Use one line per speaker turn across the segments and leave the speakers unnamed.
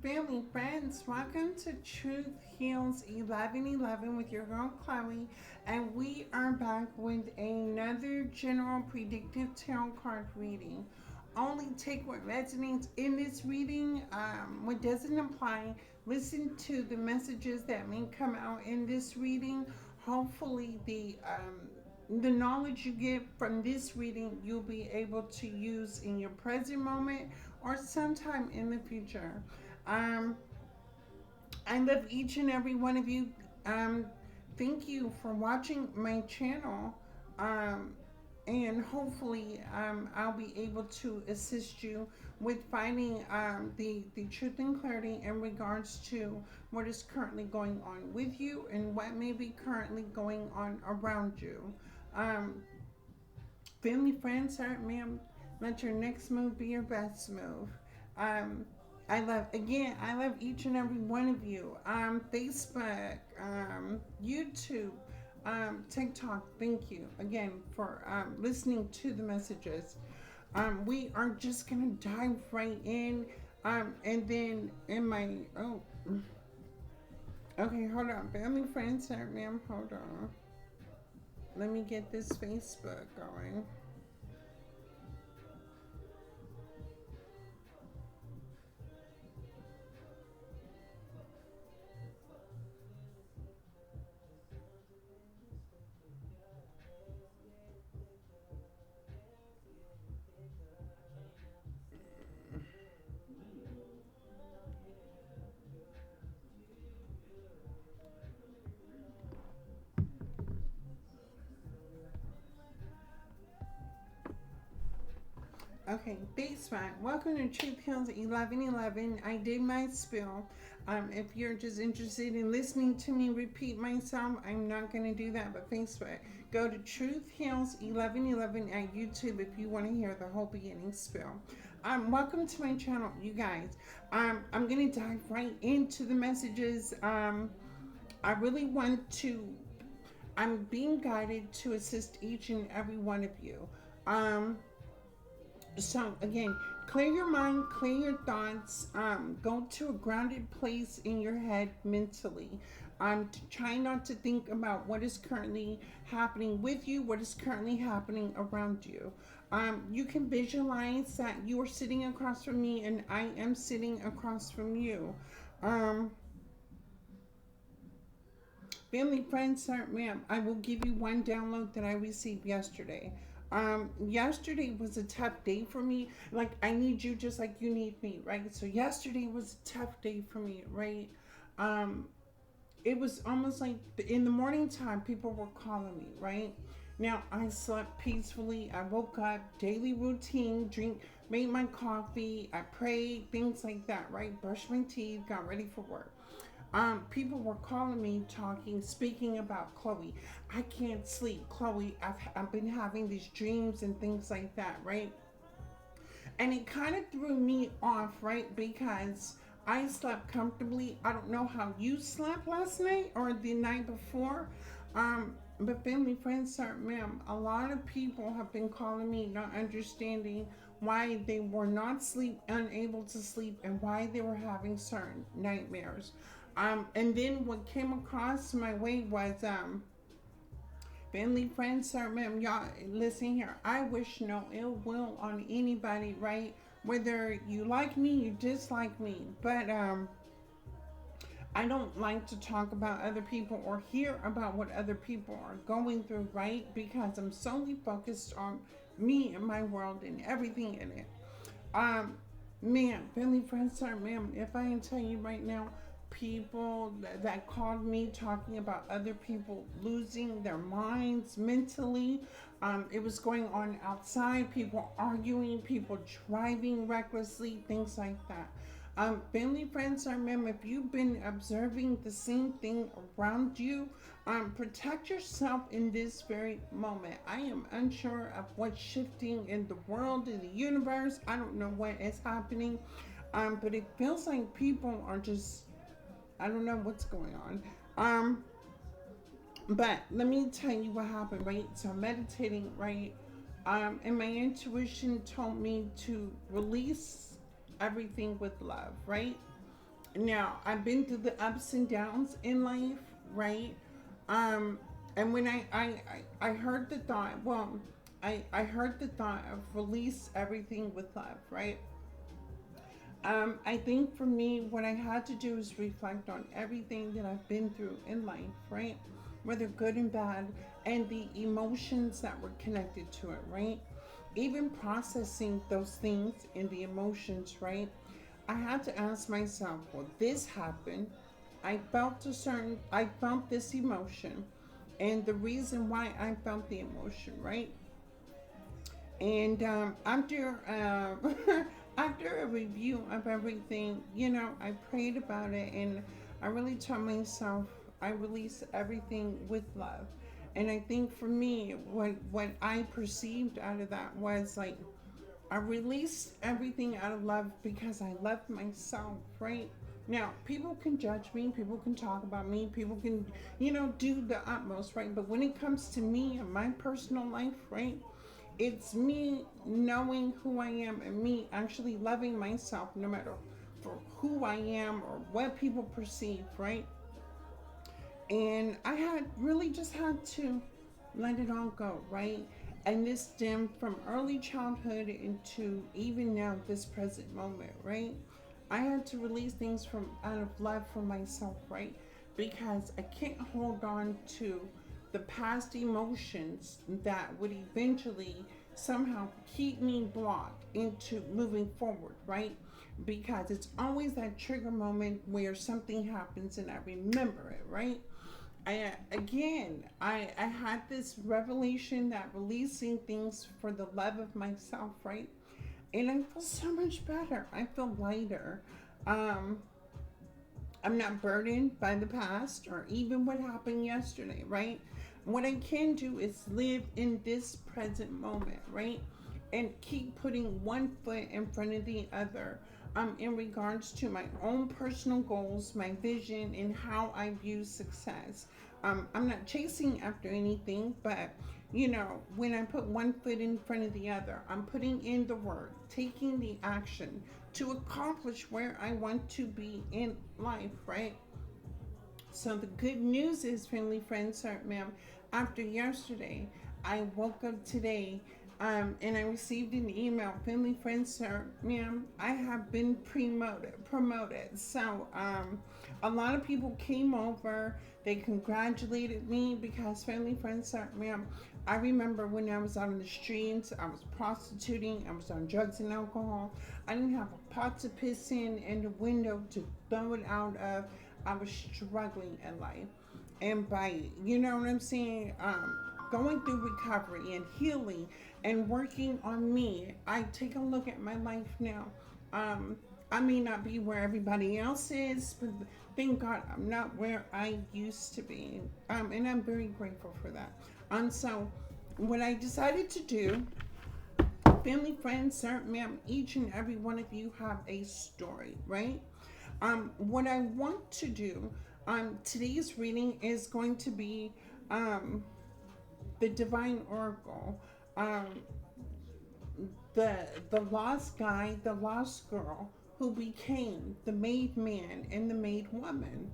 Family, friends, welcome to Truth Heals 1111 with your girl Chloe, and we are back with another general predictive tarot card reading. Only take what resonates in this reading, what doesn't apply. Listen to the messages that may come out in this reading. Hopefully, the knowledge you get from this reading you'll be able to use in your present moment or sometime in the future. Um, I love each and every one of you. Um, Thank you for watching my channel. Um, and hopefully, I'll be able to assist you with finding the truth and clarity in regards to what is currently going on with you and what may be currently going on around you. Um, Family, friends, sir, ma'am, let your next move be your best move. Um, I love each and every one of you. Facebook, YouTube, TikTok, thank you again for listening to the messages. We are just going to dive right in. And then in my, okay, hold on. Family, friends, sir, ma'am, hold on. Let me get this Facebook going. Okay, basement. Welcome to Truth Hills 1111. I did my spill. If you're just interested in listening to me repeat myself, I'm not going to do that. But Facebook, go to Truth Hills 1111 at YouTube if you want to hear the whole beginning spill. Welcome to my channel, you guys. I'm going to dive right into the messages. I really want to. I'm being guided to assist each and every one of you. Um, so again, clear your mind, clear your thoughts, go to a grounded place in your head mentally. Try not to think about what is currently happening with you, what is currently happening around you. You can visualize that you are sitting across from me and I am sitting across from you. Um, Family, friends, sir, ma'am, I will give you one download that I received yesterday. Yesterday was a tough day for me. Like, I need you just like you need me, right? So, yesterday was a tough day for me, right? Um, it was almost like in the morning time, people were calling me, right? Now, I slept peacefully. I woke up, daily routine, made my coffee, I prayed, things like that, right? Brushed my teeth, got ready for work. People were calling me, speaking about Chloe. I can't sleep, Chloe. I've been having these dreams and things like that, right? And it kind of threw me off, right? Because I slept comfortably. I don't know how you slept last night or the night before. But family, friends, sir, ma'am, a lot of people have been calling me, not understanding why they were not unable to sleep, and why they were having certain nightmares. And then what came across my way was family, friends, sir, ma'am, y'all listen here. I wish no ill will on anybody, right? Whether you like me, you dislike me, but I don't like to talk about other people or hear about what other people are going through, right? Because I'm solely focused on me and my world and everything in it. Um, Man, family, friends, sir, ma'am, if I can tell you right now, people that called me talking about other people losing their minds mentally. It was going on outside, people arguing, people driving recklessly, things like that. Family, friends, I remember if you've been observing the same thing around you, protect yourself in this very moment. I am unsure of what's shifting in the world, in the universe. I don't know what is happening, but it feels like people are just, I don't know what's going on. But let me tell you what happened, right? So I'm meditating, right? And my intuition told me to release everything with love, right? Now, I've been through the ups and downs in life, right? Um, and when I heard the thought, well, I heard the thought of release everything with love, right? I think for me, what I had to do is reflect on everything that I've been through in life, right? Whether good and bad, and the emotions that were connected to it, right? Even processing those things and the emotions, right? I had to ask myself, well, this happened. I felt this emotion, and the reason why I felt the emotion, right? And after a review of everything, I prayed about it, and I really told myself I release everything with love. And I think for me, what I perceived out of that was like I released everything out of love because I love myself, right? Now, people can judge me, people can talk about me, people can, do the utmost, right? But when it comes to me and my personal life, right? It's me knowing who I am and me actually loving myself no matter for who I am or what people perceive, right? And I had really just had to let it all go, right? And this stemmed from early childhood into even now, this present moment, right? I had to release things from out of love for myself, right? Because I can't hold on to the past emotions that would eventually somehow keep me blocked into moving forward, right? Because it's always that trigger moment where something happens and I remember it, right? I had this revelation that releasing things for the love of myself, right? And I feel so much better. I feel lighter. Um, I'm not burdened by the past or even what happened yesterday, right? What I can do is live in this present moment, right? And keep putting one foot in front of the other in regards to my own personal goals, my vision, and how I view success. I'm not chasing after anything, but when I put one foot in front of the other, I'm putting in the work, taking the action to accomplish where I want to be in life, right? So the good news is, family, friends, sir, ma'am, after yesterday, I woke up today and I received an email. Family, friends, sir, ma'am, I have been promoted. So a lot of people came over. They congratulated me because, family, friends, sir, ma'am, I remember when I was out on the streets, I was prostituting, I was on drugs and alcohol. I didn't have a pot to piss in and a window to throw it out of. I was struggling in life. And by, what I'm saying, going through recovery and healing and working on me, I take a look at my life now. I may not be where everybody else is, but thank God I'm not where I used to be. And I'm very grateful for that. So, what I decided to do, family, friends, sir, ma'am, each and every one of you have a story, right? What I want to do, today's reading is going to be the Divine Oracle, um, the lost guy, the lost girl who became the made man and the made woman.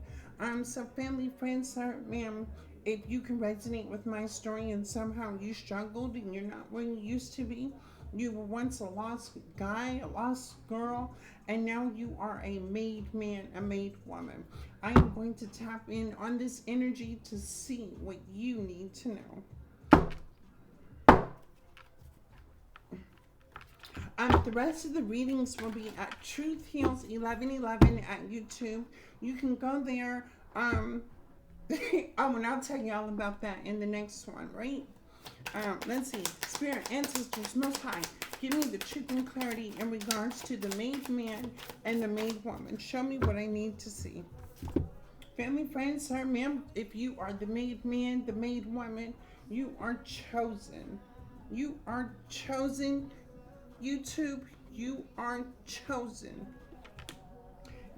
So family, friends, sir, ma'am, if you can resonate with my story and somehow you struggled and you're not where you used to be, you were once a lost guy, a lost girl, and now you are a made man, a made woman. I am going to tap in on this energy to see what you need to know. The rest of the readings will be at Truth Heals 1111 at YouTube. You can go there. Oh, and I'll tell you all about that in the next one, right? Let's see. Spirit, ancestors, most high, give me the truth and clarity in regards to the made man and the made woman. Show me what I need to see. Family, friends, sir, ma'am, if you are the made man, the made woman, you are chosen. You are chosen. YouTube, you are chosen.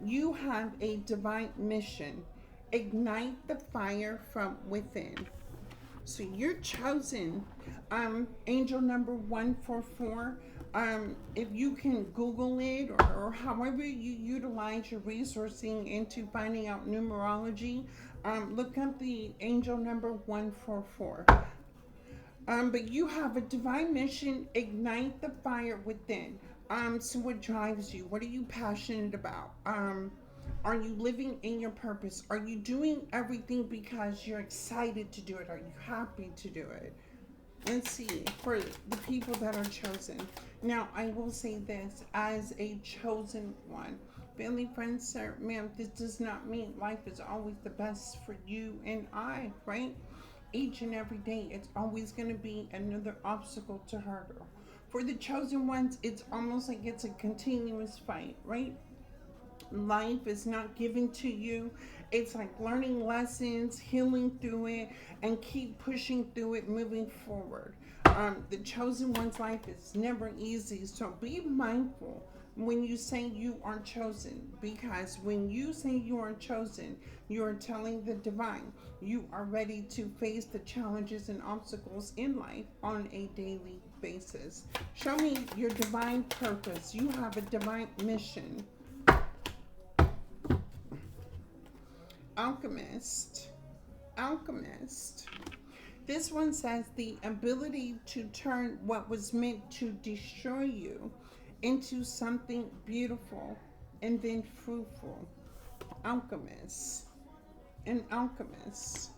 You have a divine mission. Ignite the fire from within. So you're chosen. Angel number 144. If you can Google it, or however you utilize your resourcing into finding out numerology, look up the angel number 144. But you have a divine mission. Ignite the fire within. So what drives you? What are you passionate about? Are you living in your purpose? Are you doing everything because you're excited to do it? Are you happy to do it? Let's see, for the people that are chosen. Now, I will say this as a chosen one. Family, friends, sir, ma'am, this does not mean life is always the best for you and I, right? Each and every day, it's always going to be another obstacle to hurdle. For the chosen ones, it's almost like it's a continuous fight, right? Life is not given to you. It's like learning lessons, healing through it, and keep pushing through it, moving forward. The chosen one's life is never easy, so be mindful when you say you are chosen, because when you say you are chosen, you are telling the divine you are ready to face the challenges and obstacles in life on a daily basis. Show me your divine purpose. You have a divine mission. Alchemist. Alchemist. This one says the ability to turn what was meant to destroy you into something beautiful and then fruitful. Alchemist. An alchemist.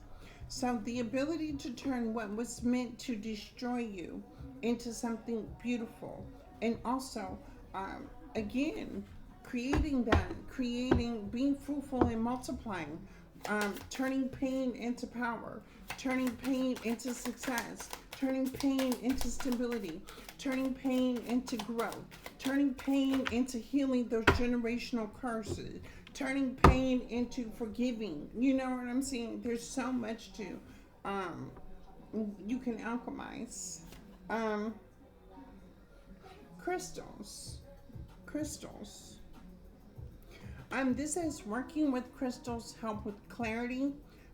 So the ability to turn what was meant to destroy you into something beautiful, and also, um, again, being fruitful and multiplying, turning pain into power, turning pain into success, turning pain into stability, turning pain into growth, turning pain into healing those generational curses, turning pain into forgiving. You know what I'm saying? There's so much to um, you can alchemize. Um, crystals. Crystals. This says working with crystals help with clarity,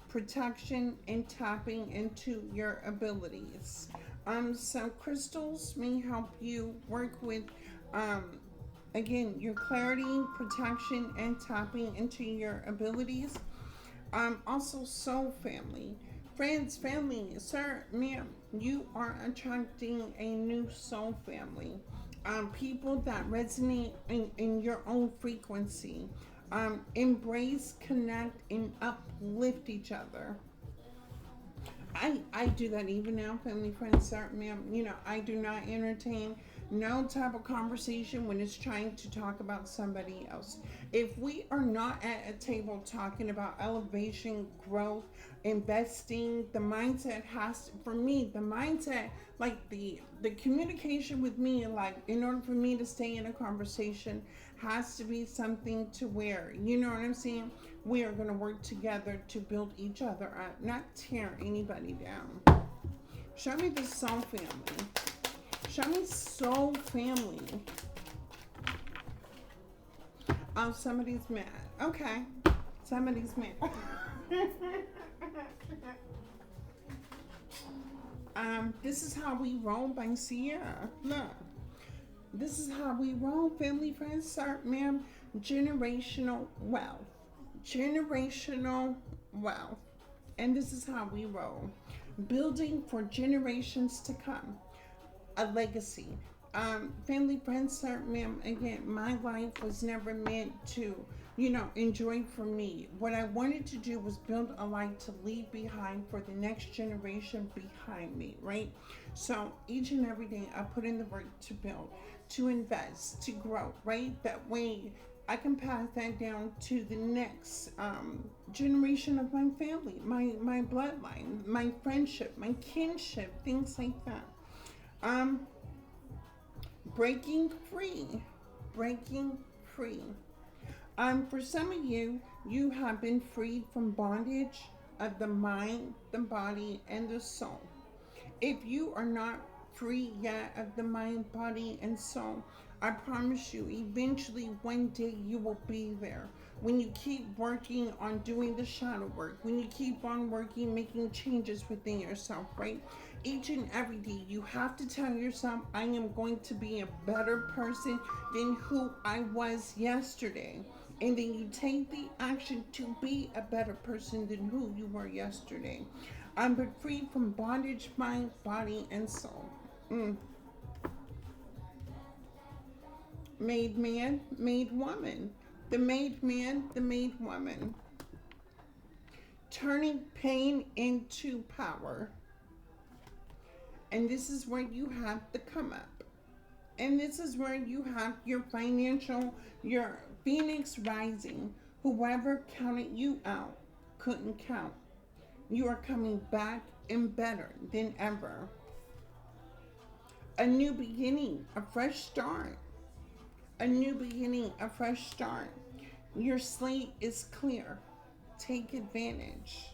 protection, and tapping into your abilities. So crystals may help you work with, um, again, your clarity, protection, and tapping into your abilities. Also, soul family. Friends, family, sir, ma'am, you are attracting a new soul family. People that resonate in your own frequency. Embrace, connect, and uplift each other. I do that even now, family, friends, sir, ma'am. I do not entertain no type of conversation when it's trying to talk about somebody else. If we are not at a table talking about elevation, growth, investing, the mindset has, for me, the mindset, like the communication with me, like in order for me to stay in a conversation, has to be something to where, you know what I'm saying? We are going to work together to build each other up, not tear anybody down. Show me the soul family. Show me soul family. Oh, somebody's mad. Okay. Somebody's mad. This is how we roll by Sierra. Look. This is how we roll, family, friends, sir, ma'am. Generational wealth. Generational wealth. And this is how we roll. Building for generations to come. A legacy. Family, friends, sir, ma'am, again, my life was never meant to, enjoy for me. What I wanted to do was build a life to leave behind for the next generation behind me, right? So each and every day I put in the work to build, to invest, to grow, right? That way I can pass that down to the next generation of my family, my bloodline, my friendship, my kinship, things like that. Um, breaking free, breaking free. For some of you, you have been freed from bondage of the mind, the body, and the soul. If you are not free yet of the mind, body, and soul, I promise you, eventually one day you will be there. When you keep working on doing the shadow work, when you keep on working, making changes within yourself, right? Each and every day, you have to tell yourself, I am going to be a better person than who I was yesterday. And then you take the action to be a better person than who you were yesterday. I'm but free from bondage, mind, body, and soul. Mm. Made man, made woman. The made man, the made woman. Turning pain into power. And this is where you have the come up. And this is where you have your financial, your phoenix rising. Whoever counted you out couldn't count. You are coming back and better than ever. A new beginning, a fresh start. A new beginning, a fresh start. Your slate is clear. Take advantage.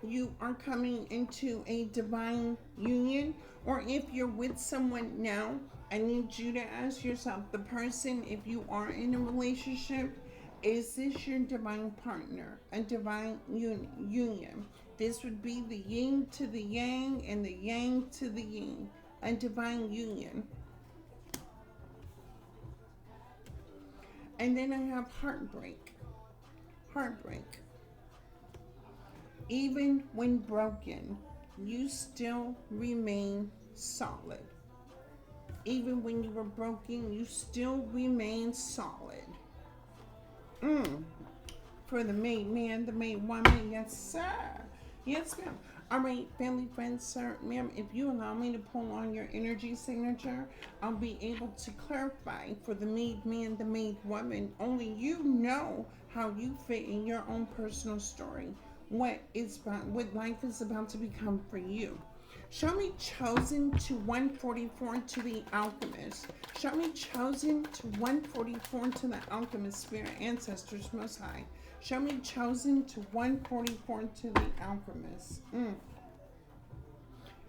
You are coming into a divine union, or if you're with someone now, I need you to ask yourself, the person, if you are in a relationship, is this your divine partner, a divine union? This would be the yin to the yang and the yang to the yin, a divine union. And then I have heartbreak. Heartbreak. Even when broken, you still remain solid. Even when you were broken, you still remain solid. Mm. For the made man, the made woman, yes, sir. Yes, ma'am. All right, family, friends, sir, ma'am, if you allow me to pull on your energy signature, I'll be able to clarify for the made man, the made woman. Only you know how you fit in your own personal story. What life is about to become for you. Show me chosen to 144 to the alchemist. Show me chosen to 144 to the alchemist, spirit ancestors most high. Show me chosen to 144 to the alchemist.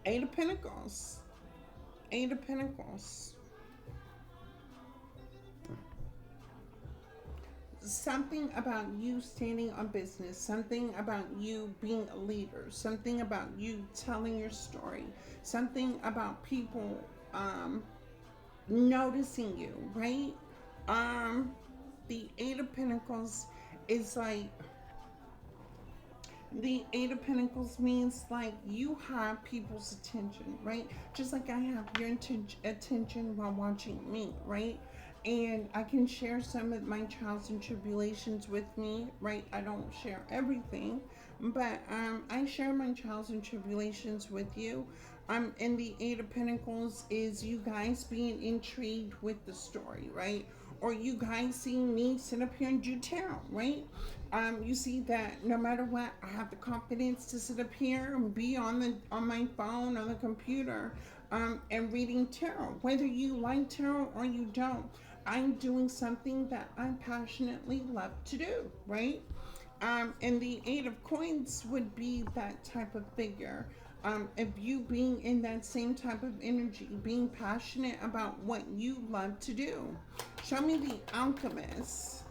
Eight of Pentacles. Eight of Pentacles. Something about you standing on business, something about you being a leader, something about you telling your story, something about people noticing you, right? The Eight of Pentacles is like, the Eight of Pentacles means like you have people's attention, right? Just like I have your attention while watching me, right? And I can share some of my trials and tribulations with me, right? I don't share everything, but I share my trials and tribulations with you. And the Eight of Pentacles is you guys being intrigued with the story, right? Or you guys seeing me sit up here and do tarot, right? You see that no matter what, I have the confidence to sit up here and be on my phone, on the computer, and reading tarot. Whether you like tarot or you don't, I'm doing something that I passionately love to do, right? And the Eight of Coins would be that type of figure. Of you being in that same type of energy, being passionate about what you love to do. Show me the Alchemist.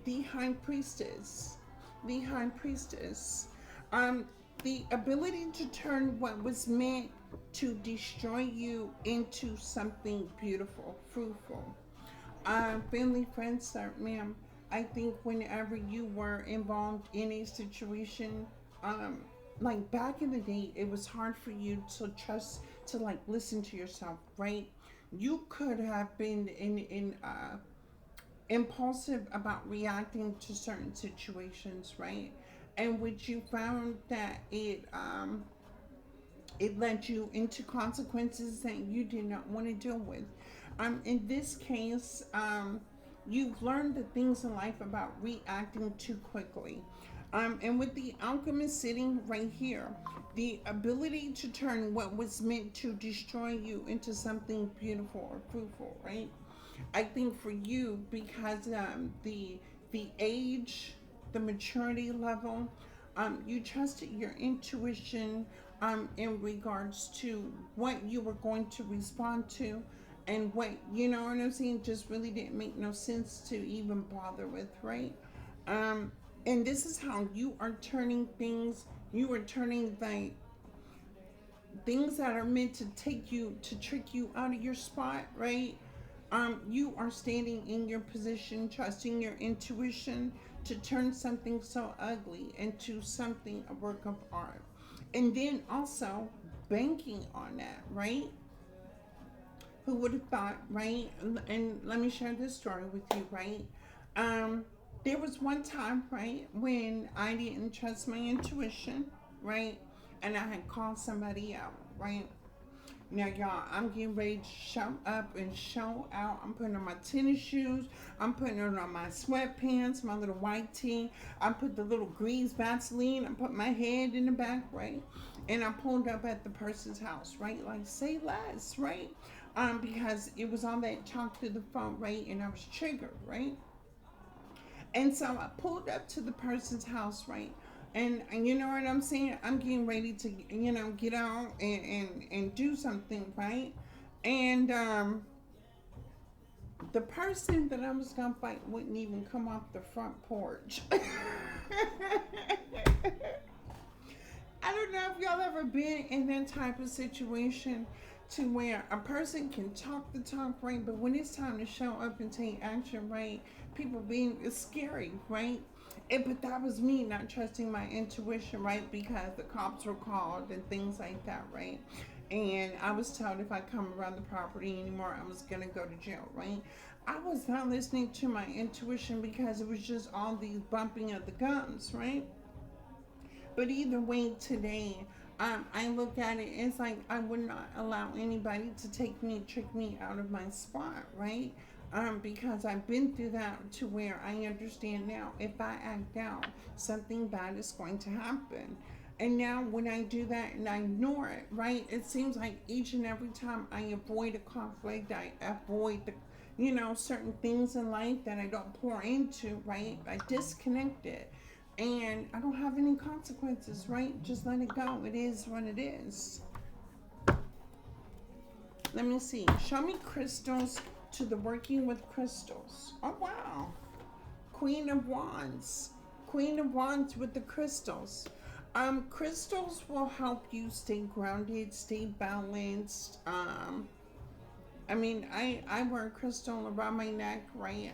The High Priestess. The High Priestess. The ability to turn what was meant to destroy you into something beautiful, fruitful. Family, friends, sir, ma'am, I think whenever you were involved in a situation, like back in the day, it was hard for you to trust, to like listen to yourself, right? You could have been in impulsive about reacting to certain situations, right? And which you found that it led you into consequences that you did not want to deal with. In this case, you've learned the things in life about reacting too quickly. And with the alchemist sitting right here, the ability to turn what was meant to destroy you into something beautiful or fruitful, right? I think for you, because the age, the maturity level, you trusted your intuition, in regards to what you were going to respond to, and what, you know what I'm saying, just really didn't make no sense to even bother with, right? Um, and this is how you are turning things. You are turning like things that are meant to take you to trick you out of your spot, right? You are standing in your position, trusting your intuition to turn something so ugly into something a work of art, and then also banking on that, right? Who would have thought, right? And let me share this story with you, right? Um, there was one time, right, when I didn't trust my intuition, right, and I had called somebody out, right. Now, y'all, I'm getting ready to show up and show out. I'm putting on my tennis shoes. I'm putting on my sweatpants, my little white tee. I put the little grease Vaseline. I put my head in the back, right? And I pulled up at the person's house, right? Like, say less, right? Because it was on that talk to the phone, right? And I was triggered, right? And so I pulled up to the person's house, right? And you know what I'm saying? I'm getting ready to, get out and do something, right? And the person that I was gonna fight wouldn't even come off the front porch. I don't know if y'all ever been in that type of situation to where a person can talk the talk, right? But when it's time to show up and take action, right? People being, it's scary, right? But that was me not trusting my intuition, right? Because the cops were called and things like that, right? And I was told if I come around the property anymore, I was gonna go to jail, right? I was not listening to my intuition because it was just all these bumping of the gums, right? But either way, today, I look at it, it's like I would not allow anybody to trick me out of my spot, right? Because I've been through that to where I understand now if I act out, something bad is going to happen. And now when I do that and I ignore it, right, it seems like each and every time I avoid a conflict, I avoid the, certain things in life that I don't pour into, right? I disconnect it and I don't have any consequences, right? Just let it go. It is what it is. Let me see. Show me crystals to the working with crystals. Oh, wow. Queen of Wands. Queen of Wands with the crystals. Crystals will help you stay grounded, stay balanced. I wear a crystal around my neck, right?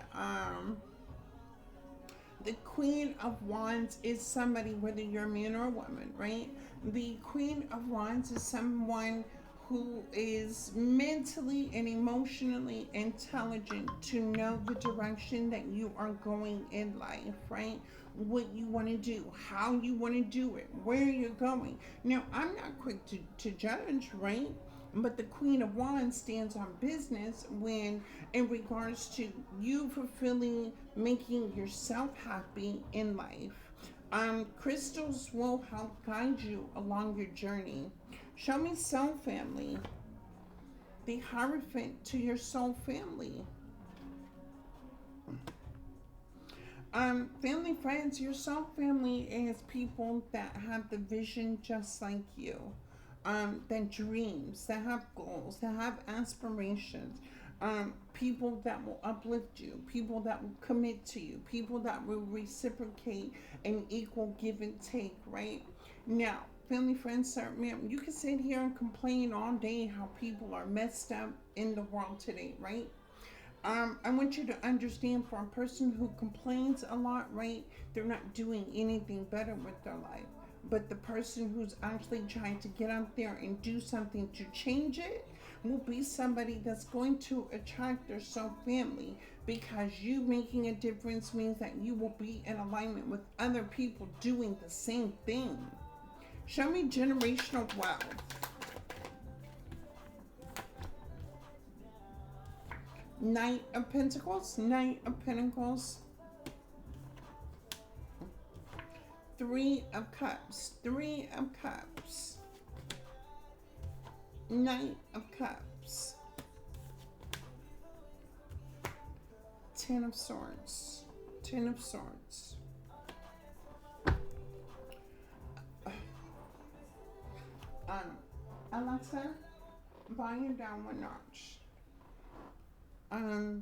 The Queen of Wands is somebody, whether you're a man or a woman, right? The Queen of Wands is someone who is mentally and emotionally intelligent to know the direction that you are going in life, right? What you want to do, how you want to do it, where you're going. Now, I'm not quick to judge, right? But the Queen of Wands stands on business when, in regards to you fulfilling, making yourself happy in life. Crystals will help guide you along your journey. Show me soul family. The Hierophant to your soul family. Family, friends, your soul family is people that have the vision just like you. That dreams, that have goals, that have aspirations. People that will uplift you, people that will commit to you, people that will reciprocate an equal give and take, right? Now, family, friends, sir, ma'am, you can sit here and complain all day how people are messed up in the world today, right? I want you to understand, for a person who complains a lot, right, they're not doing anything better with their life. But the person who's actually trying to get out there and do something to change it will be somebody that's going to attract their soul family, because you making a difference means that you will be in alignment with other people doing the same thing. Show me generational wealth. Knight of Pentacles, Knight of Pentacles, Three of Cups, Three of Cups, Knight of Cups, Ten of Swords, Ten of Swords. Um, Alexa, volume down one notch.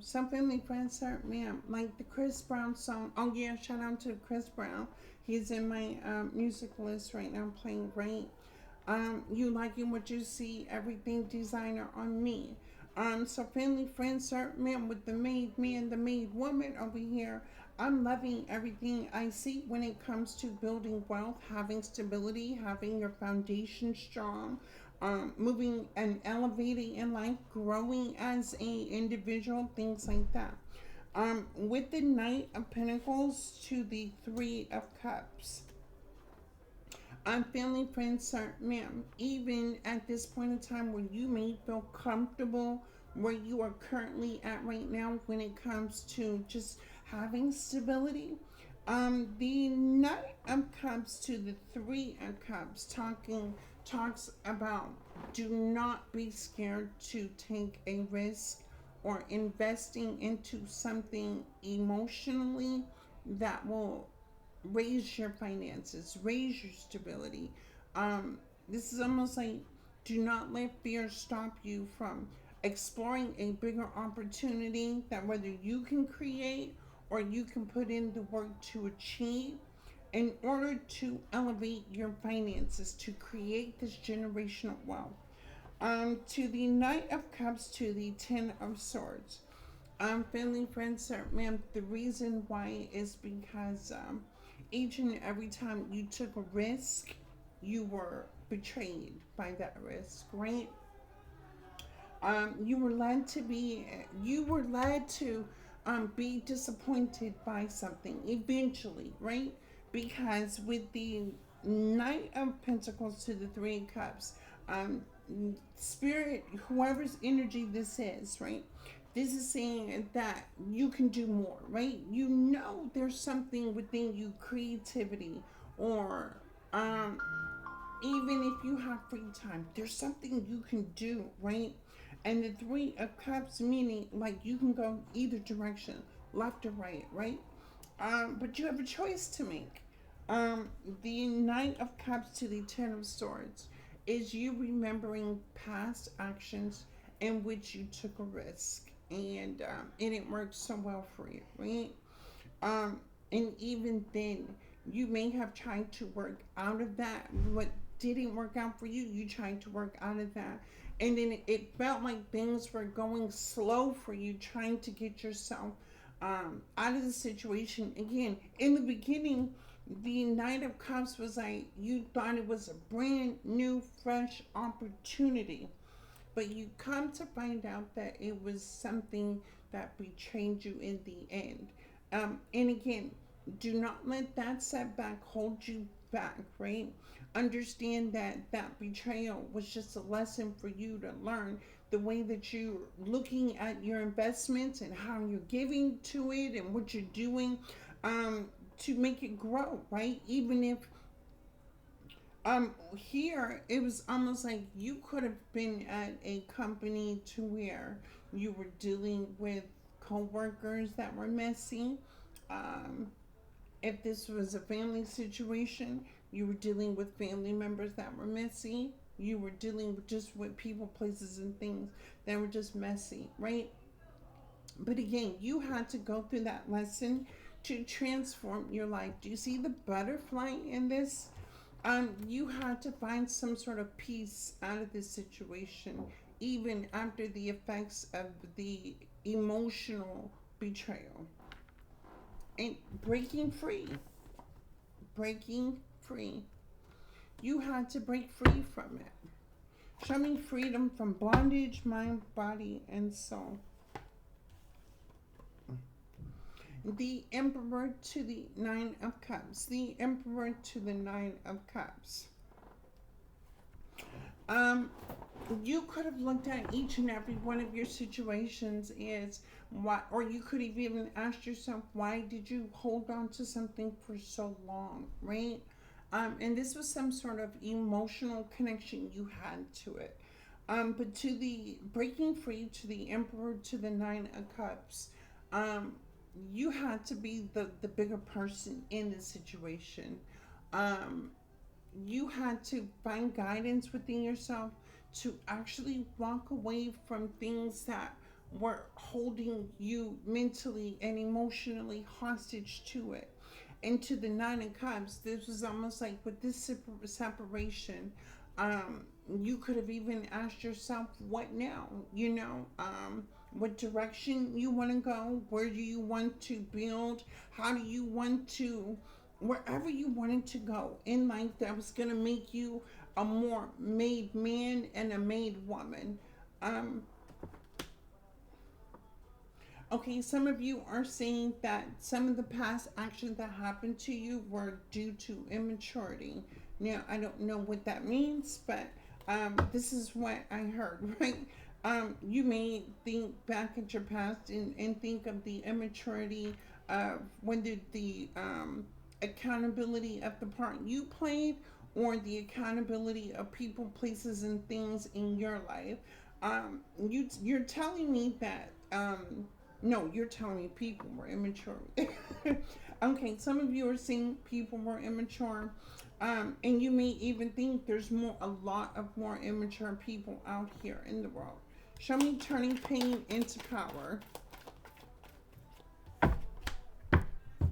Some family friends hurt me up, like the Chris Brown song. Oh yeah, shout out to Chris Brown. He's in my music list right now, playing right. You liking what you see? Everything designer on me. So family friends hurt me with the made man, the made woman over here. I'm loving everything I see when it comes to building wealth, having stability, having your foundation strong, moving and elevating in life, growing as a individual, things like that. With the Knight of Pentacles to the Three of Cups. I'm family, friends, sir, ma'am. Even at this point in time where you may feel comfortable where you are currently at right now when it comes to just having stability. The Knight of Cups to the Three of Cups talks about do not be scared to take a risk or investing into something emotionally that will raise your finances, raise your stability. This is almost like do not let fear stop you from exploring a bigger opportunity that whether you can create or you can put in the work to achieve in order to elevate your finances to create this generational wealth. To the Knight of Cups to the Ten of Swords. Family, friends, sir, ma'am, the reason why is because each and every time you took a risk, you were betrayed by that risk, right? You were led to be disappointed by something eventually, right? Because with the Knight of Pentacles to the Three of Cups, um, spirit, whoever's energy this is, right? This is saying that you can do more, right? You know there's something within you, creativity, or um, even if you have free time, there's something you can do, right? And the Three of Cups meaning like you can go either direction, left or right, right? But you have a choice to make. Um, the Knight of Cups to the Ten of Swords is you remembering past actions in which you took a risk and it didn't work so well for you, right? Um, and even then, you may have tried to work out of that. What didn't work out for you, you tried to work out of that. And then it felt like things were going slow for you, trying to get yourself out of the situation. Again, in the beginning, the Knight of Cups was like you thought it was a brand new, fresh opportunity. But you come to find out that it was something that betrayed you in the end. And again, do not let that setback hold you back, right? Understand that that betrayal was just a lesson for you to learn the way that you're looking at your investments and how you're giving to it and what you're doing to make it grow, right? Even if here it was almost like you could have been at a company to where you were dealing with co-workers that were messy. Um, if this was a family situation, you were dealing with family members that were messy. You were dealing with just with people, places, and things that were just messy, right? But again, you had to go through that lesson to transform your life. Do you see the butterfly in this? You had to find some sort of peace out of this situation, even after the effects of the emotional betrayal. And breaking free. You had to break free from it. Show me freedom from bondage, mind, body, and soul. The Emperor to the Nine of Cups. The Emperor to the Nine of Cups. Um, you could have looked at each and every one of your situations as why, or you could have even asked yourself, why did you hold on to something for so long, right? And this was some sort of emotional connection you had to it. But to the breaking free, to the Emperor, to the Nine of Cups, um, you had to be the bigger person in the situation. Um, you had to find guidance within yourself to actually walk away from things that were holding you mentally and emotionally hostage to it. Into the Nine of Cups, this was almost like with this separation, um, you could have even asked yourself, what now? What direction you want to go? Where do you want to build? How do you want to, wherever you wanted to go in life that was going to make you a more made man and a made woman. Um, Okay, some of you are saying that some of the past actions that happened to you were due to immaturity. Now, I don't know what that means, but this is what I heard, right? You may think back at your past and think of the immaturity of when did the accountability of the part you played or the accountability of people, places, and things in your life. You're telling me that no, you're telling me people were immature. Okay, some of you are saying people were immature, and you may even think there's a lot of more immature people out here in the world. Show me turning pain into power.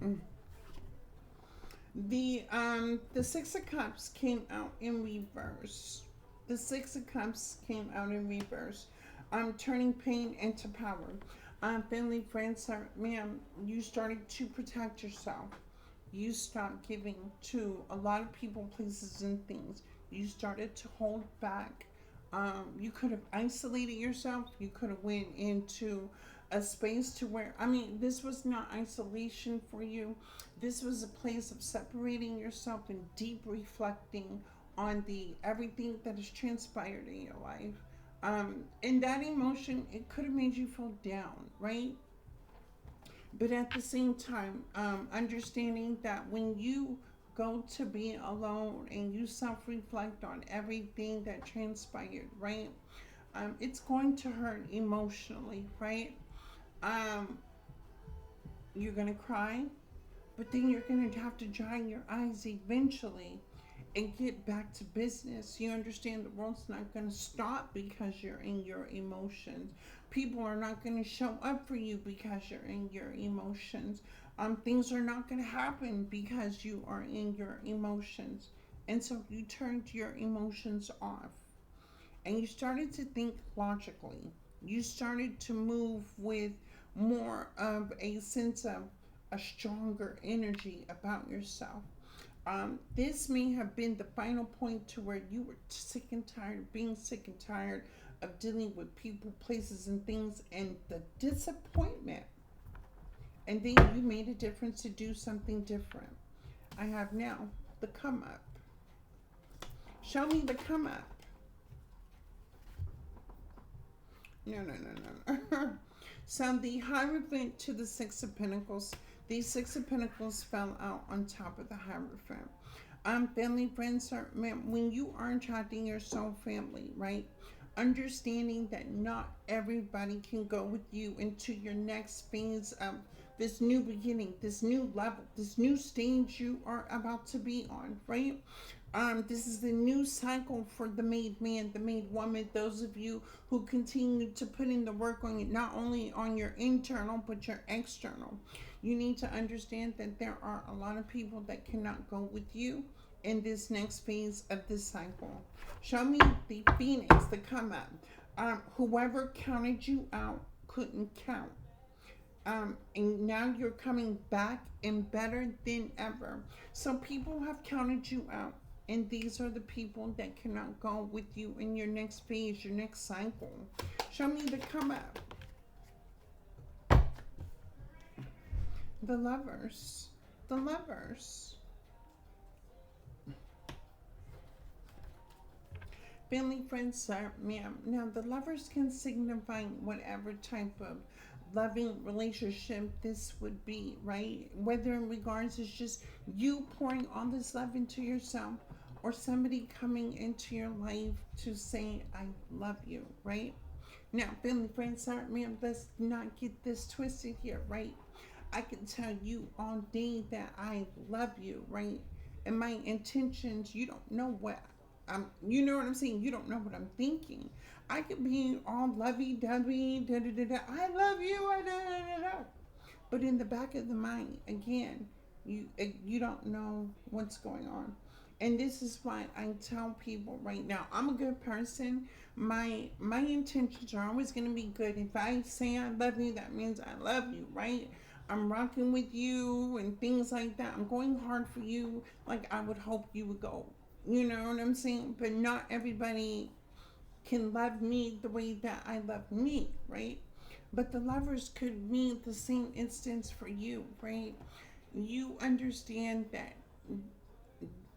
Mm. The Six of Cups came out in reverse. The Six of Cups came out in reverse. Turning pain into power. Family, friends, ma'am, you started to protect yourself. You stopped giving to a lot of people, places, and things. You started to hold back. You could have isolated yourself. You could have went into a space to where, I mean, this was not isolation for you. This was a place of separating yourself and deep reflecting on the everything that has transpired in your life. And that emotion, it could have made you feel down, right? But at the same time, understanding that when you go to be alone and you self reflect on everything that transpired, right? It's going to hurt emotionally, right? Um, you're going to cry, but then you're going to have to dry your eyes eventually and get back to business. You understand the world's not going to stop because you're in your emotions. People are not going to show up for you because you're in your emotions. Things are not going to happen because you are in your emotions. And so you turned your emotions off and you started to think logically. You started to move with more of a sense of a stronger energy about yourself. This may have been the final point to where you were sick and tired of being sick and tired of dealing with people, places, and things, and the disappointment. And then you made a difference to do something different. I have now the come up. Show me the come up. No, no, no, no. So the Hierophant to the Six of Pentacles. These Six of Pentacles fell out on top of the Hierophant. Family, friends, when you are attracting your soul family, right? Understanding that not everybody can go with you into your next phase of this new beginning, this new level, this new stage you are about to be on, right? This is the new cycle for the made man, the made woman, those of you who continue to put in the work on it, not only on your internal, but your external. You need to understand that there are a lot of people that cannot go with you in this next phase of this cycle. Show me the phoenix, the come up. Whoever counted you out couldn't count. And now you're coming back and better than ever. So people have counted you out. And these are the people that cannot go with you in your next phase, your next cycle. Show me the come up. The lovers. The lovers. Family, friends, sir, ma'am. Now, the lovers can signify whatever type of loving relationship this would be, right? Whether in regards is just you pouring all this love into yourself or somebody coming into your life to say, I love you, right? Now, family, friends, sir, ma'am, let's not get this twisted here, right? I can tell you all day that I love you, right? and my intentions, you don't know what you know what I'm saying? You don't know what I'm thinking. I could be all lovey dovey, da da da da. I love you, da da da da. But in the back of the mind, again, you don't know what's going on. And this is why I tell people right now, I'm a good person. My intentions are always going to be good. If I say I love you, that means I love you, right? I'm rocking with you and things like that. I'm going hard for you, like I would hope you would go. You know what I'm saying? But not everybody can love me the way that I love me, right? But the lovers could mean the same instance for you, right? You understand that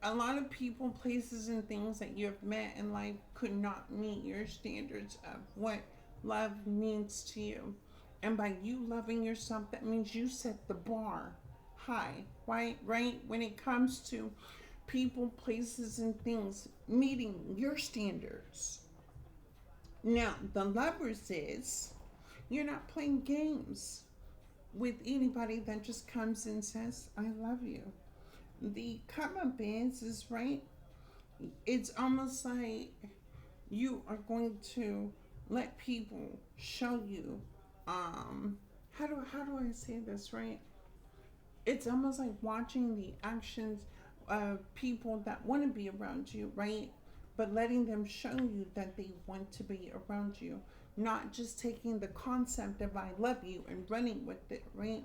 a lot of people, places, and things that you have met in life could not meet your standards of what love means to you. And by you loving yourself, that means you set the bar high, right? Right? When it comes to people, places, and things meeting your standards. Now, the lovers is you're not playing games with anybody that just comes and says, I love you. The come up is right, it's almost like you are going to let people show you how do I say this right? It's almost like watching the actions of people that want to be around you, right? But letting them show you that they want to be around you, not just taking the concept of I love you and running with it, right?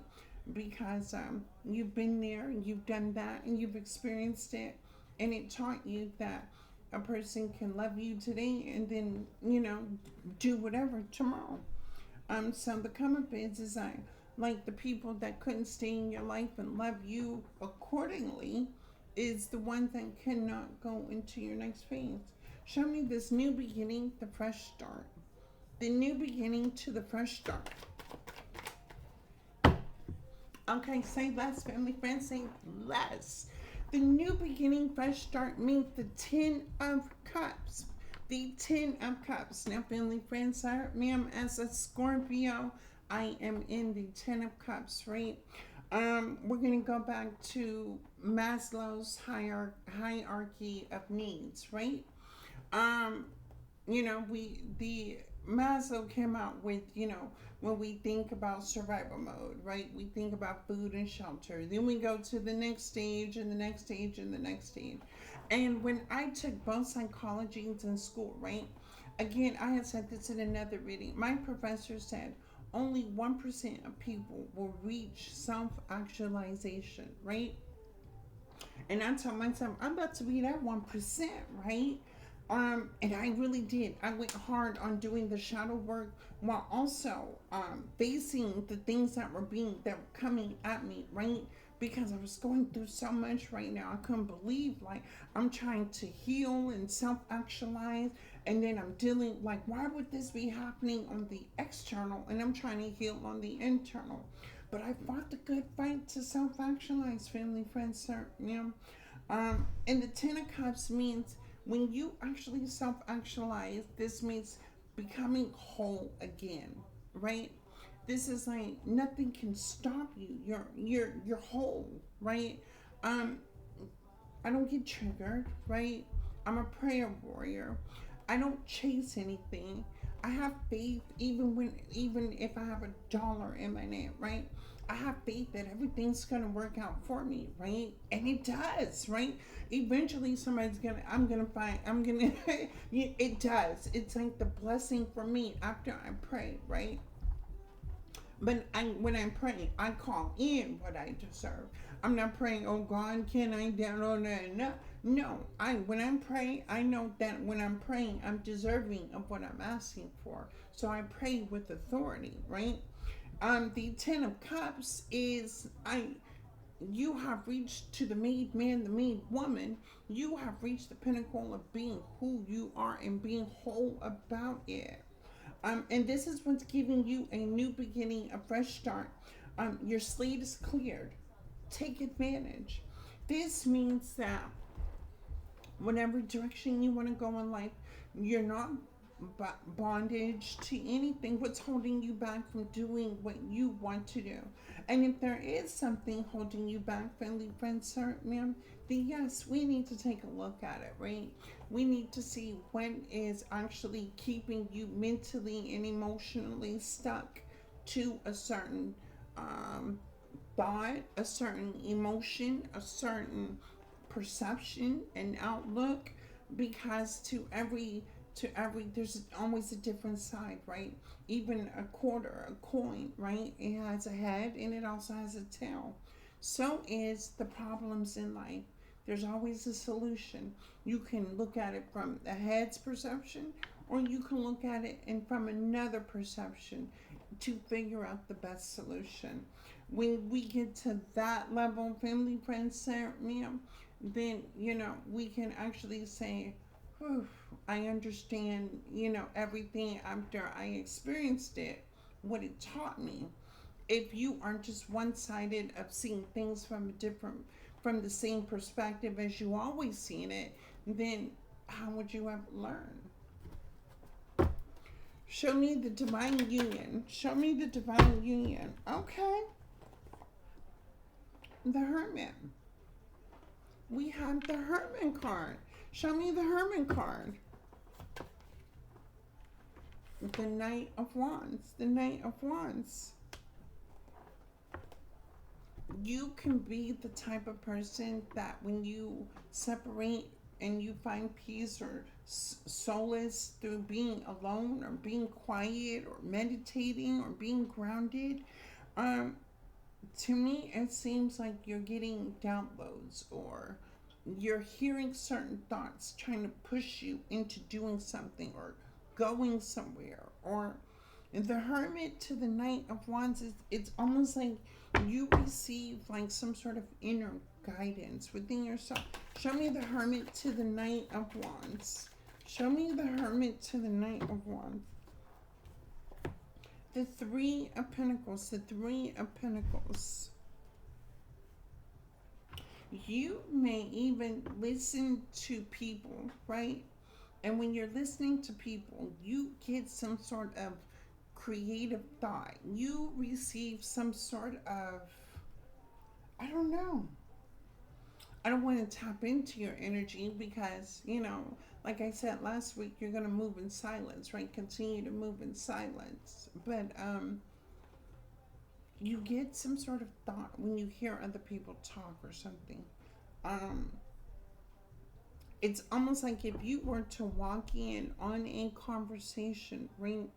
Because you've been there and you've done that and you've experienced it, and it taught you that a person can love you today and then, do whatever tomorrow. So the come up is I like the people that couldn't stay in your life and love you accordingly is the one that cannot go into your next phase. Show me this new beginning, the fresh start. The new beginning to the fresh start. Okay, say less, family friends, say less. The new beginning, fresh start means the Ten of Cups. The Ten of Cups. Now, family friends, sir, ma'am, as a Scorpio, I am in the Ten of Cups, right? We're gonna go back to Maslow's hierarchy of needs, right? Um, we the Maslow came out with, when we think about survival mode, right? We think about food and shelter. Then we go to the next stage and the next stage and the next stage. And when I took both psychologies in school, right? Again, I had said this in another reading. My professor said only 1% of people will reach self actualization, right? And I told myself, I'm about to be that 1%, right? And I really did. I went hard on doing the shadow work while also facing the things that were coming at me, right? Because I was going through so much right now. I couldn't believe, like, I'm trying to heal and self actualize, and then I'm dealing, like, why would this be happening on the external, and I'm trying to heal on the internal? But I fought the good fight to self actualize, family, friends, sir. And the Ten of Cups means when you actually self actualize, this means becoming whole again, right? This is like nothing can stop you. You're whole, right? Um, I don't get triggered, right? I'm a prayer warrior. I don't chase anything. I have faith even if I have $1 in my name, right? I have faith that everything's gonna work out for me, right? And it does, right? Eventually I'm gonna it does. It's like the blessing for me after I pray, right? But when I'm praying, I call in what I deserve. I'm not praying, oh God, can I download that? No, no. When I'm praying, I know that when I'm praying, I'm deserving of what I'm asking for. So I pray with authority, right? The Ten of Cups is you have reached to the made man, the made woman. You have reached the pinnacle of being who you are and being whole about it. And this is what's giving you a new beginning, a fresh start. Your slate is cleared. Take advantage. This means that whatever direction you want to go in life, you're not bondage to anything. What's holding you back from doing what you want to do? And if there is something holding you back, family, friends, sir, ma'am, then yes, we need to take a look at it, right? We need to see what is actually keeping you mentally and emotionally stuck to a certain um, thought, a certain emotion, a certain perception and outlook, because to every there's always a different side, right? Even a quarter, a coin, right? It has a head and it also has a tail. So is the problems in life. There's always a solution. You can look at it from the head's perception, or you can look at it and from another perception to figure out the best solution. When we get to that level, family, friends, sir, ma'am, then we can actually say, whew, I understand, everything after I experienced it, what it taught me. If you aren't just one-sided of seeing things from the same perspective as you always seen it, then how would you ever learn? Show me the divine union. Show me the divine union. Okay. The Hermit. We have the Hermit card. Show me the Hermit card. The Knight of Wands. The Knight of Wands. You can be the type of person that when you separate and you find peace or solace through being alone or being quiet or meditating or being grounded, um, to me it seems like you're getting downloads, or you're hearing certain thoughts trying to push you into doing something or going somewhere. Or the Hermit to the Knight of Wands is, it's almost like you receive like some sort of inner guidance within yourself. Show me the Hermit to the Knight of Wands. Show me the Hermit to the Knight of Wands. The Three of Pentacles. The Three of Pentacles. You may even listen to people, right? And when you're listening to people, you get some sort of creative thought. You receive some sort of, I don't know. I don't want to tap into your energy because, like I said last week, you're going to move in silence, right? Continue to move in silence. But you get some sort of thought when you hear other people talk or something. Um, it's almost like if you were to walk in on a conversation, right?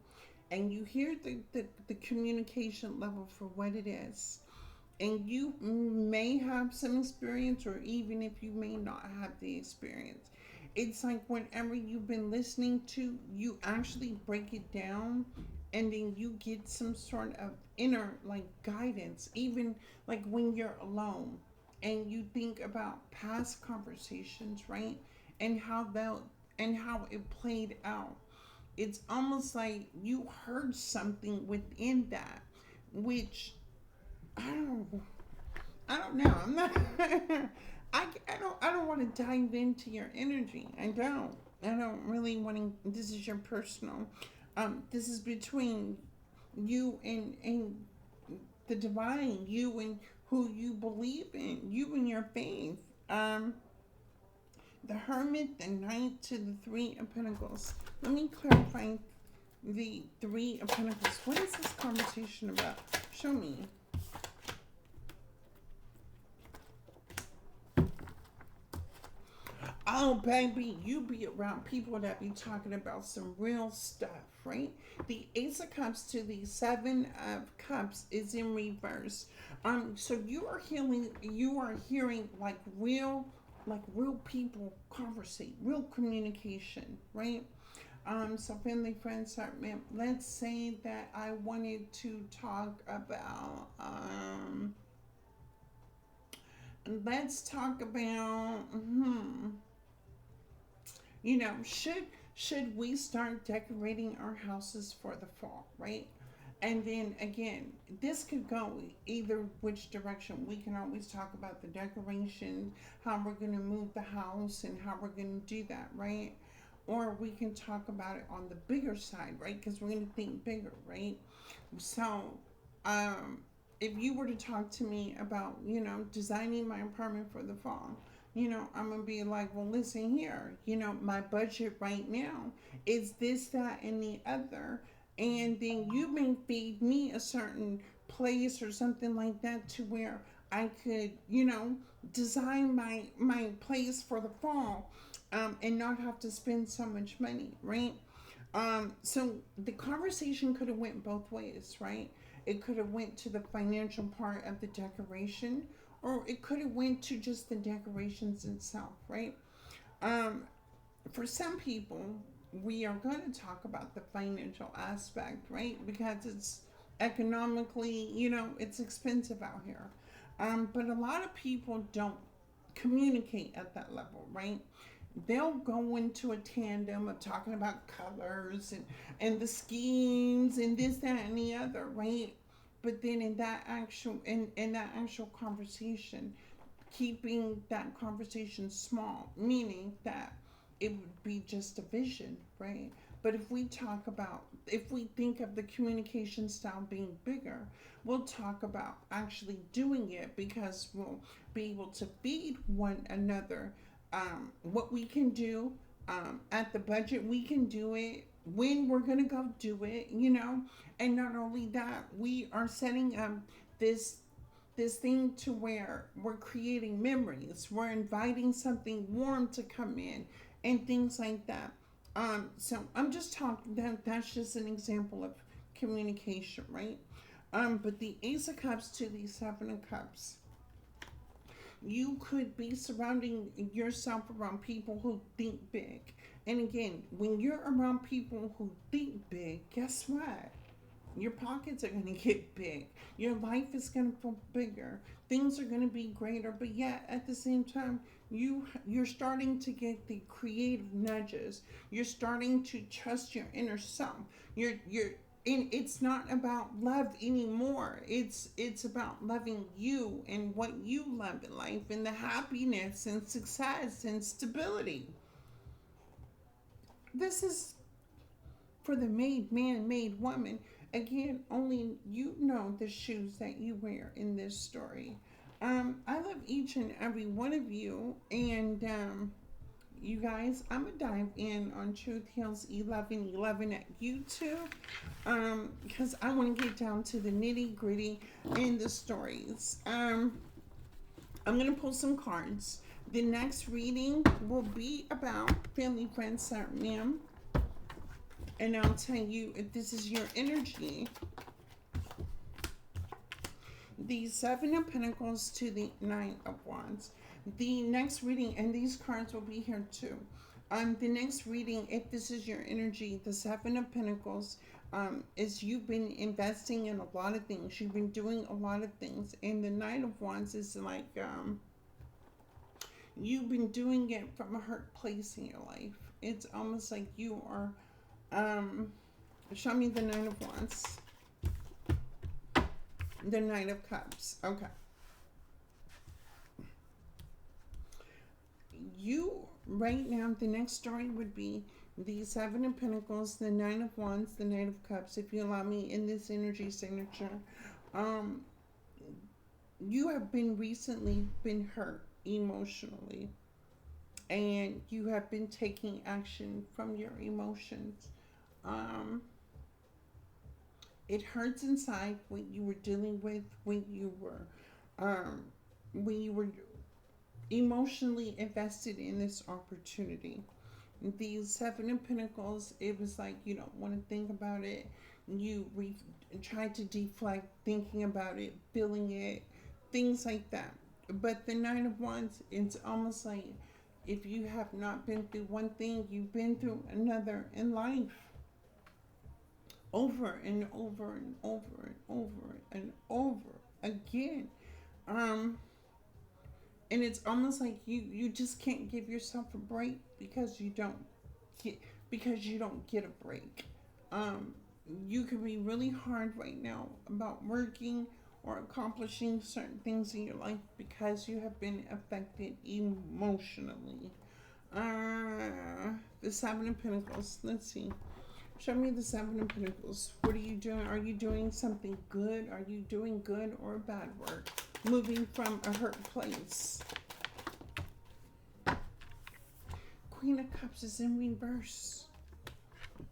And you hear the communication level for what it is, and you may have some experience, or even if you may not have the experience, it's like whenever you've been listening to, you actually break it down, and then you get some sort of inner like guidance, even like when you're alone and you think about past conversations, right? And how it played out. It's almost like you heard something within that, which I don't I don't know. I'm not. I don't want to dive into your energy. I don't. I don't really want to. This is your personal. This is between you and the divine. You and who you believe in. You and your faith. The Hermit, the Knight to the Three of Pentacles. Let me clarify the Three of Pentacles. What is this conversation about? Show me. Oh, baby, you be around people that be talking about some real stuff, right? The Ace of Cups to the Seven of Cups is in reverse. So you are hearing like real people conversate, real communication, right? So family, friends, let's say that I wanted to talk about, let's talk about, should we start decorating our houses for the fall, right? And then again, this could go either which direction. We can always talk about the decoration, how we're going to move the house, and how we're going to do that, right? or we can talk about it on the bigger side, right? Because we're going to think bigger, right? So, um, if you were to talk to me about, designing my apartment for the fall, I'm going to be like, well, listen here, my budget right now is this, that, and the other. And then you may feed me a certain place or something like that to where I could, design my place for the fall, and not have to spend so much money, right? So the conversation could have went both ways, right? It could have went to the financial part of the decoration, or it could have went to just the decorations itself, right? Um, for some people, we are going to talk about the financial aspect, right? Because it's economically, it's expensive out here. But a lot of people don't communicate at that level, right? They'll go into a tandem of talking about colors and the schemes and this, that, and the other, right? But then in that actual conversation, keeping that conversation small, meaning that it would be just a vision, right? But if we think of the communication style being bigger, we'll talk about actually doing it, because we'll be able to feed one another, what we can do, at the budget we can do it, when we're going to go do it, and not only that, we are setting this thing to where we're creating memories. We're inviting something warm to come in and things like that. So I'm just talking that's just an example of communication, right? But the Ace of Cups to the Seven of Cups, you could be surrounding yourself around people who think big. And again, when you're around people who think big, guess what? Your pockets are going to get big. Your life is going to feel bigger. Things are going to be greater. But yet, at the same time, you're starting to get the creative nudges. You're starting to trust your inner self. You're and it's not about love anymore. It's about loving you and what you love in life, and the happiness and success and stability. This is for the made man, made woman. Again, only you know the shoes that you wear in this story. I love each and every one of you, and you guys, I'm gonna dive in on Truth Heals 1111 at YouTube, because I want to get down to the nitty gritty in the stories. I'm gonna pull some cards. The next reading will be about family, friends, sir, ma'am. And I'll tell you if this is your energy. The Seven of Pentacles to the Nine of Wands. The next reading, and these cards will be here too. The next reading, if this is your energy, the Seven of Pentacles, is you've been investing in a lot of things. You've been doing a lot of things. And the Nine of Wands is like, you've been doing it from a hurt place in your life. It's almost like you are, show me the Nine of Wands. The Knight of Cups. Okay. You, right now, the next story would be the Seven of Pentacles, the Nine of Wands, the Knight of Cups, if you allow me in this energy signature. You have recently been hurt emotionally, and you have been taking action from your emotions. Um, it hurts inside what you were dealing with um, when you were emotionally invested in this opportunity. The Seven of Pentacles, it was like you don't want to think about it. You try to deflect thinking about it, feeling it, things like that. But the Nine of Wands, it's almost like if you have not been through one thing, you've been through another in life. Over and over and over and over and over again. Um, and it's almost like you just can't give yourself a break because you don't get a break. Um, you can be really hard right now about working or accomplishing certain things in your life because you have been affected emotionally. The Seven of Pentacles. Let's see. Show me the Seven of Pentacles. What are you doing? Are you doing something good? Are you doing good or bad work? Moving from a hurt place. Queen of Cups is in reverse.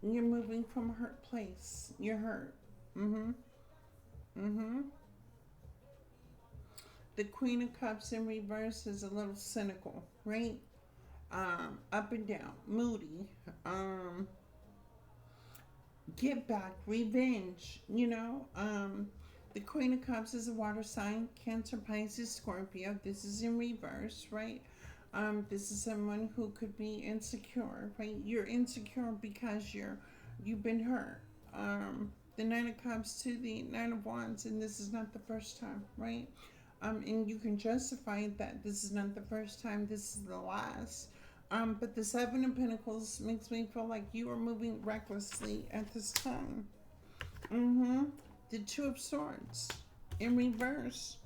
You're moving from a hurt place. You're hurt. Mm-hmm. Mm-hmm. The Queen of Cups in reverse is a little cynical, right? Up and down, moody, get back, revenge, the Queen of Cups is a water sign, Cancer, Pisces, Scorpio. This is in reverse, right? This is someone who could be insecure, right? You're insecure because you've been hurt. The Nine of Cups to the Nine of Wands, and this is not the first time, right? And you can justify that this is not the first time, this is the last. But the Seven of Pentacles makes me feel like you are moving recklessly at this time. Mm-hmm. The Two of Swords in reverse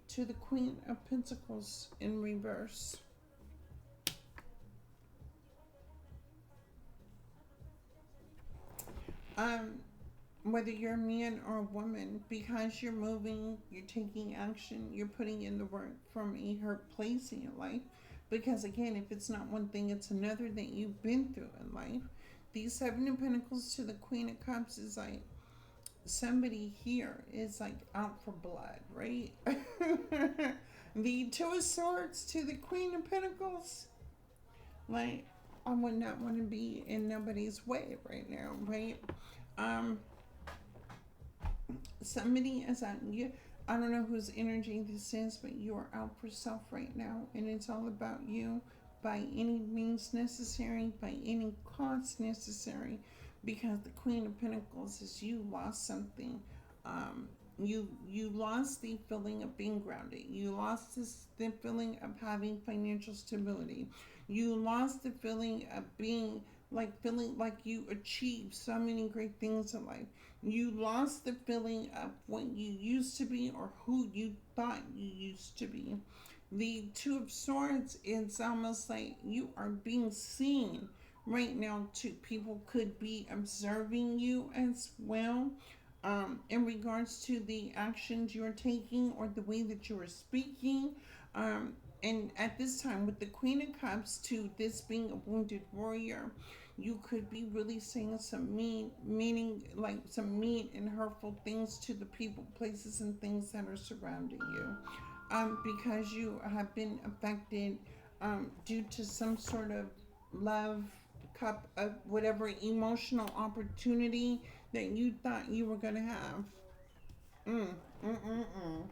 to the Queen of Pentacles in reverse. Um, Whether you're a man or a woman, because you're moving, you're taking action, you're putting in the work from a hurt place in your life. Because again, if it's not one thing, it's another that you've been through in life. These Seven of Pentacles to the Queen of Cups is like somebody here is like out for blood, right? The Two of Swords to the Queen of Pentacles, like I would not want to be in nobody's way right now, right? Um, Somebody is on you. I don't know whose energy this is, but you are out for self right now, and it's all about you by any means necessary, by any cost necessary, because the Queen of Pentacles is you lost something. You lost the feeling of being grounded. You lost the feeling of having financial stability. You lost the feeling of feeling like you achieved so many great things in life. You lost the feeling of what you used to be or who you thought you used to be. The Two of Swords, it's almost like you are being seen right now too. People could be observing you as well, in regards to the actions you're taking or the way that you are speaking. Um, and at this time, with the Queen of Cups to this being a wounded warrior, you could be really saying some some mean and hurtful things to the people, places, and things that are surrounding you, because you have been affected, due to some sort of love cup of whatever emotional opportunity that you thought you were going to have. Mm, mm, mm, mm.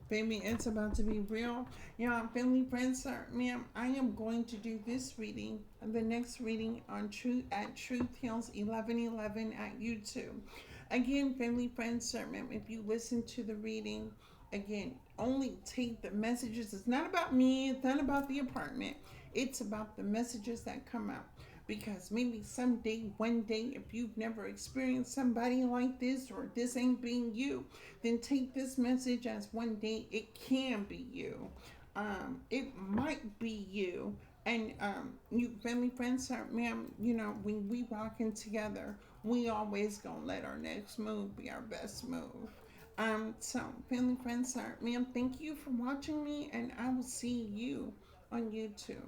Baby, it's about to be real. Yeah, family, friends, sir, ma'am, I am going to do this reading, the next reading on Truth at Truth Heals 1111 at YouTube. Again, family, friends, sir, ma'am, if you listen to the reading, again, only take the messages. It's not about me, it's not about the apartment. It's about the messages that come out. Because maybe someday, one day, if you've never experienced somebody like this or this ain't being you, then take this message as one day it can be you. It might be you. And you family friends, sir, ma'am, when we walking together, we always gonna let our next move be our best move. So family friends, sir, ma'am, thank you for watching me, and I will see you on YouTube.